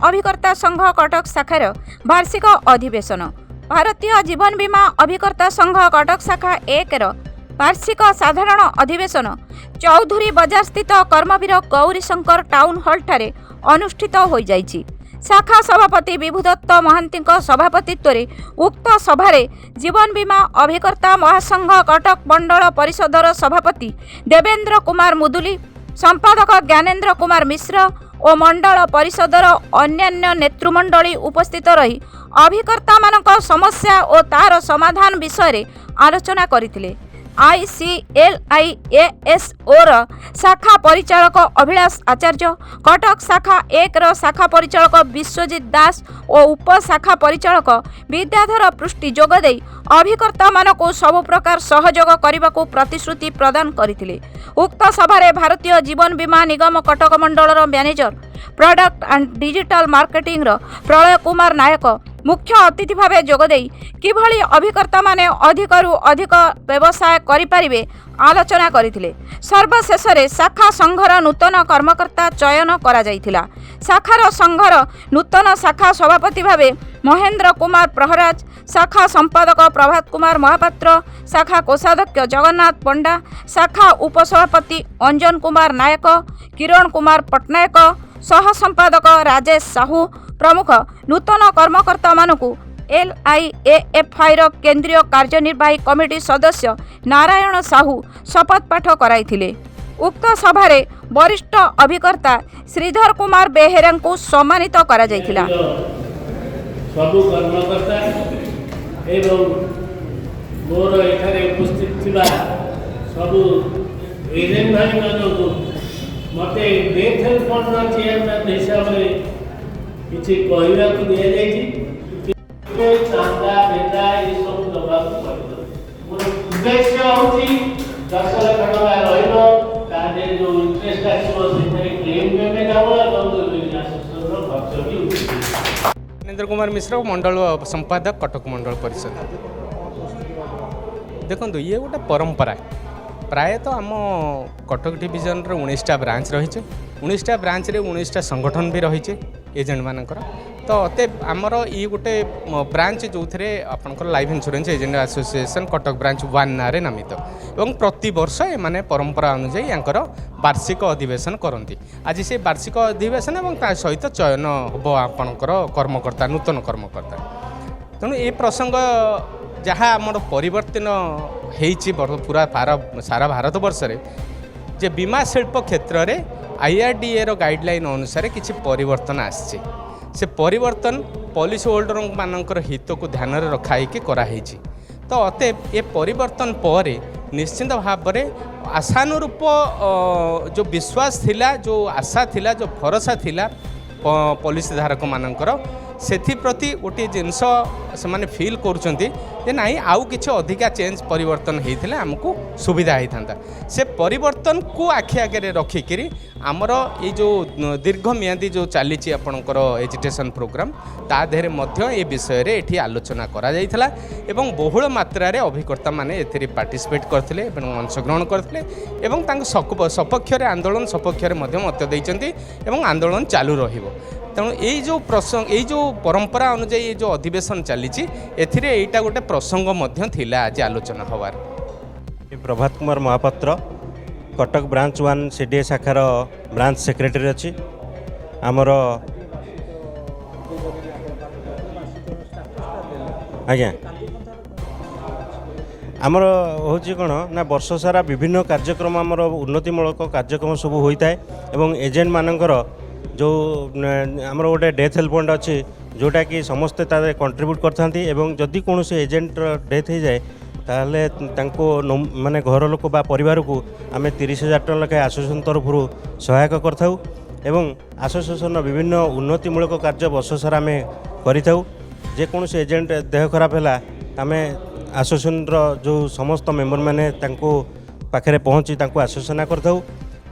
अभिकर्ता संघ कटक शाखार वार्षिक अधिवेशन। भारतीय जीवन बीमा अभिकर्ता संघ कटक शाखा 1 वार्षिक साधारण अधिवेशन चौधुरी बजार स्थित कर्मवीर गौरीशंकर टाउन हॉल ठारे अनुष्ठित हो जाइछि। शाखा सभापति विभुदत्त महांती सभापतित्व उक्त सभारे जीवन बीमा अभिकर्ता महासंघ कटक मंडल परिषदर सभापति देवेंद्र कुमार मुदुली, संपादक ज्ञानेन्द्र कुमार मिश्र और मंडल परिषदर अन्यान्य नेतृमंडली उपस्थित रही अभिकर्ता मानक समस्या और तार समाधान विषय आलोचना करथिले। ICLIASOर शाखा परिचालक अभिलाष आचार्य, कटक शाखा 1 शाखा परिचालक विश्वजित दास और उपशाखा परिचालक विद्याधर पृष्टि जोगदे अभिकर्ता मानक सबु प्रकार सहयोग करने को प्रतिश्रुति प्रदान करथिले। उक्त सभारे भारतीय जीवन बीमा निगम कटक मंडलर manager product and digital marketing Pralay Kumar नायक मुख्य अतिथि भावे जोगदे किभली अभिकर्ता माने अधिकरु अधिक व्यवसाय करिपारिबे आलोचना करथिले। सर्वशेष शाखा संघर नूतन कर्मकर्ता चयन करा जायथिला। शाखार संघर नूतन शाखा सभापति भावे महेंद्र कुमार प्रहराज, शाखा संपादक प्रभात कुमार महापात्र, शाखा कोषाध्यक्ष जगन्नाथ पंडा, शाखा उपसभापति अंजन कुमार नायक, किरण कुमार पटनायक, सह संपादक राजेश साहू प्रमुख नूतन कर्मकर्ता मानकु LIAFI केंद्रीय कार्यनिर्वाही कमिटी सदस्य नारायण साहू शपथ पाठ कराइथिले। उक्त सभारे वरिष्ठ अभिकर्ता श्रीधर कुमार बेहेरा को सम्मानित करा जायथिला। सबु कर्मकर्ता एवं मोर एठारे उपस्थित थिबा सबु एजेंट भाई मानकु मते डेथ हेल्प फंड चेयरमैन हिसाब रे किछि कहबा को दिया जायछि। चांदा बेटा ये सब दबा को पड़तो। मोर उद्देश्य होछि 10 लाख टका रहइबो ताने जो इंटरेस्ट आसीबो सेते क्लेम पेमेंट हबो और रो खर्च भी होछि। ज्ञानेन्द्र कुमार मिश्र मंडल संपादक कटक मंडल परिषद। देखो ये गोटे परंपरा प्रायतः आम कटक डिविजन 19टा ब्रांच रही। 19टा ब्रांच रे 19टा संगठन भी रही एजेंट मानकर। तो अत आमर ये गोटे ब्रांच जो थे आपंकर life insurance agent association Cuttack branch 1 ना नामित और प्रति वर्ष एमाने परंपरा अनुसार यांकर वार्षिक अधिवेशन करती। आज से वार्षिक अधिवेशन और सहित चयन हम आपणकर कर्मकर्ता नूतन कर्मकर्ता। तेणु ये प्रसंग जहाँ आमर परिवर्तन होती पूरा सारा भारत वर्ष रे जे बीमा शिल्प क्षेत्र में IRDA गाइडलाइन अनुसार किसी परिवर्तन आसी। से परिवर्तन पॉलिसी होल्डर मानकर हित को ध्यान में रखाई कराई। तो अतएव ये परिवर्तन पर निश्चित भाव में आशानुरूप जो विश्वास थिला, जो आशा थिला, जो भरोसा थिला पॉलिसी धारक मानकर प्रति गोटे जिनस से माने फील करुँचे नाई आउ किसी अधिका चेंज परिवर्तन होता आमको सुविधा होता। से परिवर्तन को आखि आगे रखिकी आमर ये जो दीर्घमियादी जो चली आपणकर एजुकेशन प्रोग्राम ता देहरे मध्य ए विषय रे एठी आलोचना करा जायथिला एवं बहुल मात्रा रे अभिकर्ता माने एथिरे पार्टिसिपेट करथिले एवं अंशग्रहण करथिले एवं तांक सपक्ष रे आंदोलन सपक्ष रे मध्य मत दैचंती एवं आंदोलन चालू रहिबो। तेणु यही जो प्रसंग यही जो परंपरा अनुजाई ये जो अधिवेशन चली एटा गोटे प्रसंग मध्य थिला आज आलोचना हवार। प्रभात कुमार महापात्र कटक ब्रांच 1 CDA शाखार ब्रांच सेक्रेटरी अच्छी। आमर आज्ञा आमर हूँ कौन ना वर्ष सारा विभिन्न कार्यक्रम आमर उन्नतिमूलक कार्यक्रम सब होता है एवं एजेंट मानकर जो आमर गोटे डेथ हेल्प फंड अच्छी जोटा कि समस्ते तारे कंट्रीब्यूट करथांती एवं जदि कौन से एजेंट डेथ हो जाए ताहले तांको माने घर लोक बा परिवार को आम 30,000 टका लेखाएं आसोसिएशन तरफ सहायक करथाउ एवं आसोसिएशन विभिन्न उन्नतिमूलक कार्य वर्ष सारा आम करिथाउ। जेकोसी एजेंट देह खराब है आम आसोसिएशन जो समस्त मेम्बर मैंने पाखे पहुँची आश्वासना करथाउ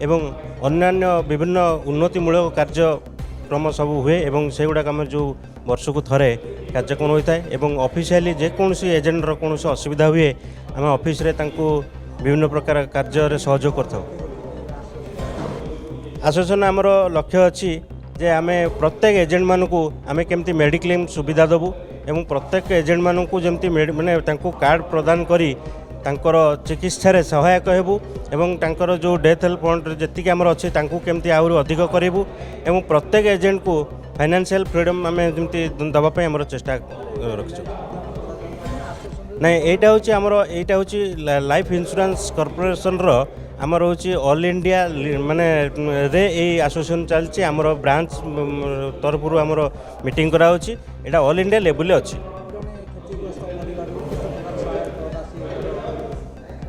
एवं अन्यान्य विभिन्न उन्नतिमूलक कार्यक्रम सब हुए एवं से गुड़ाक आम जो वर्ष को थरे कार्यक्रम होता है एवं ऑफिशियली जेकोसी एजेंटर कौन असुविधा हुए आम ऑफिस रे तांको विभिन्न प्रकार कार्य सहयोग करथाउ। आसोसिएशन आमर लक्ष्य अच्छी जे आमे प्रत्येक एजेंट मानकू आमे केमती मेडिक्लेम सुविधा देबू एवं प्रत्येक एजेंट मानकू जेमती माने तांको कार्ड प्रदान करी तांकर चिकित्सा सहायक हेबू एवं तांकर जो डेथ हेल्प फंड जेतिक आमर अच्छे तांको केमती आहरी अधिक करूँ एवं प्रत्येक एजेंट को फाइनेंशियल फ्रीडम आम जमी दवाई आम चेष्टा रखी ना यहाँ हूँ लाइफ इंश्योरेंस कॉर्पोरेशन आमर हूँ ऑल इंडिया माने रे एसोसिएशन चलती आमर ब्रांच तरफ आमर मीटिंग कराऊँच यहाँ ऑल इंडिया लेवल अच्छी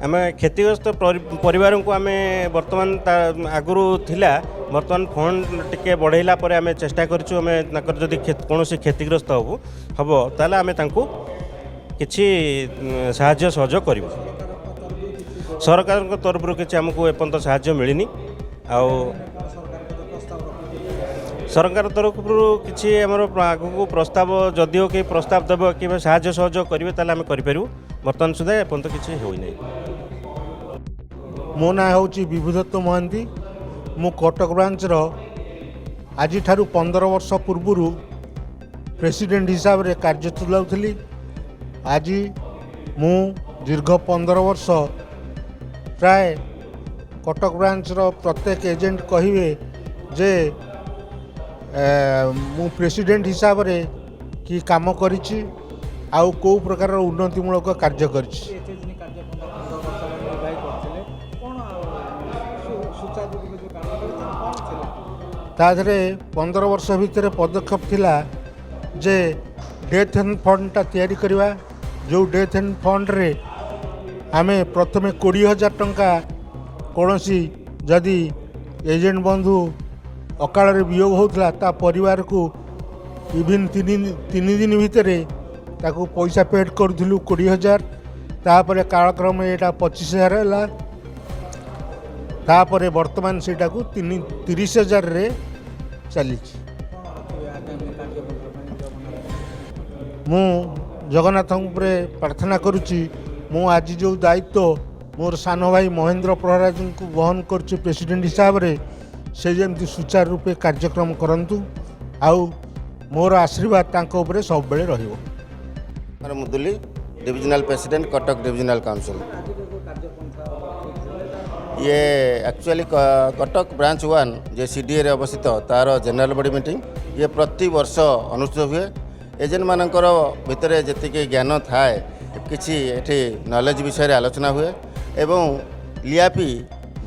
आम क्षतिग्रस्त परिवार को आम बर्तमान आगु थिला बर्तमान फंड टिके बढ़ेला पर आम चेष्टा करूँ आम जदि कौन क्षतिग्रस्त हम ताला आम किसी साहाय्य सहयोग करूँ सरकार तरफ किसी आमको एपर्यंत साहाय्य मिलनी आउ सरकार तरफ किसी आमर आगू प्रस्ताव जदिओ कि प्रस्ताव देव कि साहाय्य सहयोग करेंगे ताले आम करूँ बर्तमान सुधा एपर्यंत किसी होना मो ना हूँ विभुदत्त महांती मु कटक ब्रांच आज 15 वर्ष पूर्व प्रेसिडेंट हिसाब से कार्य चलाऊली आज मु दीर्घ 15 वर्ष प्राय कटक ब्रांच प्रत्येक एजेंट कहे जे मु प्रेसिडेंट हिसाब से कि काम करिछि आउ को प्रकार उन्नतिमूलक कार्य करिछि ताधरे 15 वर्ष भितर पदक्षेप थिला जे डेथ एंड फंडटा तैयारी करवा जो डेथ एंड फंड रे आमे प्रथमे 20,000 टंका कौनसी जदि एजेंट बंधु अकाल वियोग होता ता परिवार को इविन 3 दिन भितर ताकू पैसा पेड करूँ 20,000 तापर कालक्रम यहाँ 25,000 है तापर वर्तमान सेटा को 30,000 रे चली मु जगन्नाथ प्रार्थना करुच्ची मु आज जो दायित्व मोर सान भाई महेंद्र प्रहराज को वहन करुच्ची प्रेसिडेंट हिसाब से से जमी सुचारू रूपे कार्यक्रम करंतु आउ मोर आशीर्वाद तांको उपरे सब बेले रहिबो। Muduli divisional president Cuttack divisional council ये एक्चुअली कटक ब्रांच 1 जे सीडीए रे अवस्थित तार जनरल बॉडी मीटिंग ये प्रति वर्ष अनुष्ठित हुए एजेंट मानकर भितर जी ज्ञान थाए किसी एठी नॉलेज विषय रे आलोचना हुए एवं लियापी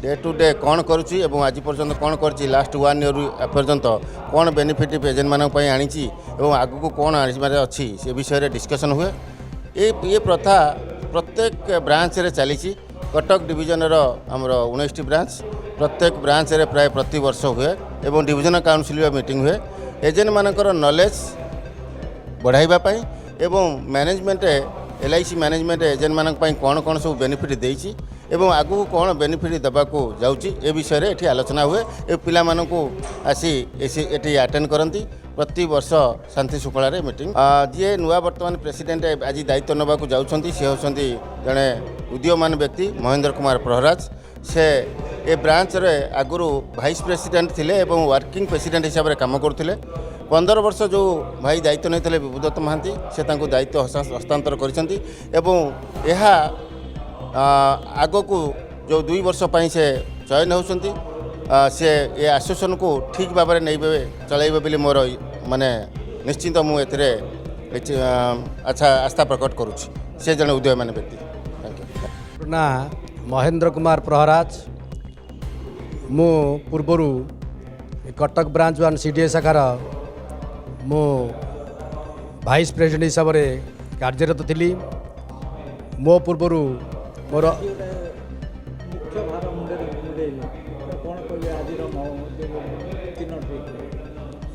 डे टू डे कौन करुच्ची एवं आज पर्यंत कौन कर लास्ट 1 ईयर पर्यंत कौन बेनिफिट एजेंट मान आनी एवं आगू कौन आने अच्छी से विषय डिस्कसन हुए ये प्रथा प्रत्येक ब्रांच रे चली कटक डिविजन आमर 19 ब्रांच प्रत्येक ब्रांच रे प्राय प्रति वर्ष हुए एवं डिविजनल काउंसिल मीटिंग हुए एजेंट मानकर नॉलेज बढ़ाइबा पाई एवं मैनेजमेंट LIC मैनेजमेंट एजेंट मानक पाई कौन कौन सब बेनिफिट देइछि एवं आगू कौन बेनिफिट देवाको जाउछि ए विषय रे एठी आलोचना हुए ए पिला मानकू आसी एठी अटेंड करंती प्रति वर्ष शांति शुक्ला रे मीटिंग जे नुआ वर्तमान प्रेसिडेंट आज दायित्व नबाकू जाउछंती से होछंती जणे उदीयमान व्यक्ति महेंद्र कुमार प्रहराज से ए ब्रांच रे आगुरु वाइस प्रेसिडेंट थिले एवं वर्किंग प्रेसिडेंट हिसाब रे काम करथिले 15 वर्ष जो भाई दायित्व नहीं विभुदत्त महांती से तांको दायित्व हस्तांतर करिसेंती एवं यह आगो को जो 2 वर्ष पई से चयन होउछंती से ये एसोसिएशन को ठीक भाव में नहीं चलाइबे बोली मोर माने निश्चिंत मु एथरे अच्छा आस्था प्रकट करुछि से जने उदयमान व्यक्ति थैंक यू ना महेंद्र कुमार प्रहराज मु पूर्वरु कटक ब्रांच 1 सीडीए शाखार मु वाइस प्रेसिडेंट हिसाब से कार्यरत थी मो पूर्वरु मोर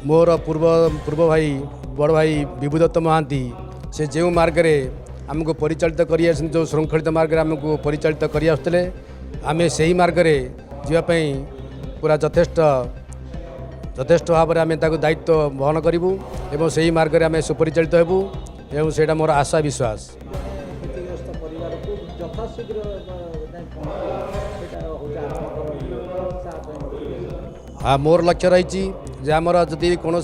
मोर पूर्व भाई बड़ भाई विभुदत्त महांती से जो मार्ग रे आमको परिचालित करी जो श्रृंखलित मार्ग आमको परिचालित करी आसुले आमे सही मार्ग रे जीवाई पूरा यथेष्ट भाव में आम दायित्व वहन करूँ एवं सही मार्ग में आम सुपरिचालित हेबू एवं से मोर आशा विश्वास हाँ मोर लक्ष्य रही जे आमर जदि कौन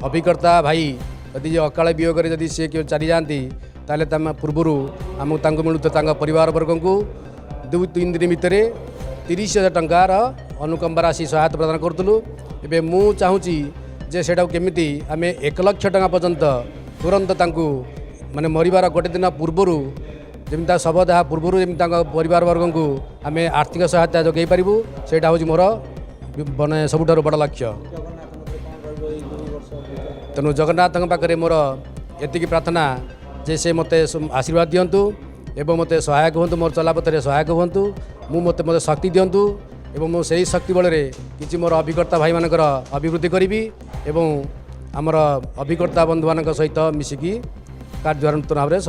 अभिकर्ता भाई जदि अकाल वियोग जदि सी चली जाती ताले पूर्वर आमको मिलूता परिवार वर्ग को 2-3 दिन भितर 30,000 टंकार अनुकंपा राशि सहायता प्रदान करूँ। एवं मु चाहूँगी जे सेटा केमिति आम 1 लाख टका पर्यंत तुरंत तांकु माने मरिबार गोटे दिन पूर्वर जमी शवदाह पूर्वर जमी परिवार वर्ग को आम आर्थिक सहायता जोगई पारू से मोर माने सबुठार बड़ लक्ष्य। तेणु जगन्नाथ पाखे मोर एतिकी प्रार्थना जे से मते आशीर्वाद दिंतु एवं मते सहायक हूँ मोर चलापथरे सहायक हूँ मते शक्ति दिंतु एवं मो सही शक्ति बल कि मोर अभिकर्ता भाई मानकर अभिवृद्धि करी एवं आमर अभिकर्ता बंधु मान सहित मिसिकी कार्यान्वित भाव में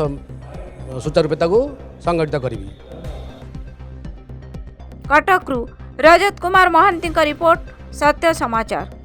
सुचारूपता को संगठित करी। कटकरू रजत कुमार महांती रिपोर्ट सत्य समाचार।